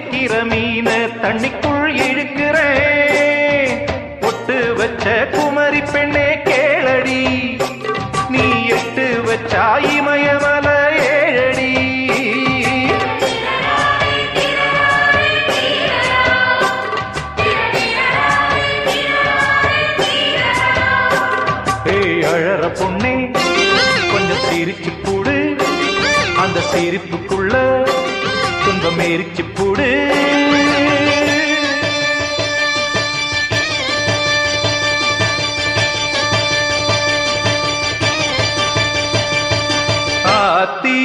பிடிக்கிற மீன தண்ணிக்குள் இழுக்கிறேன். ஒட்டு வச்ச குமரி பெண்ணே கேளடி, நீ எட்டு வச்சா இமயமல ஏழடி. ஏய் அழற பொண்ணே கொஞ்சம் சிரிச்சு போடு, அந்த சிரிப்புக்குள்ள துன்பம் எரிச்சு போடு. ஆத்தி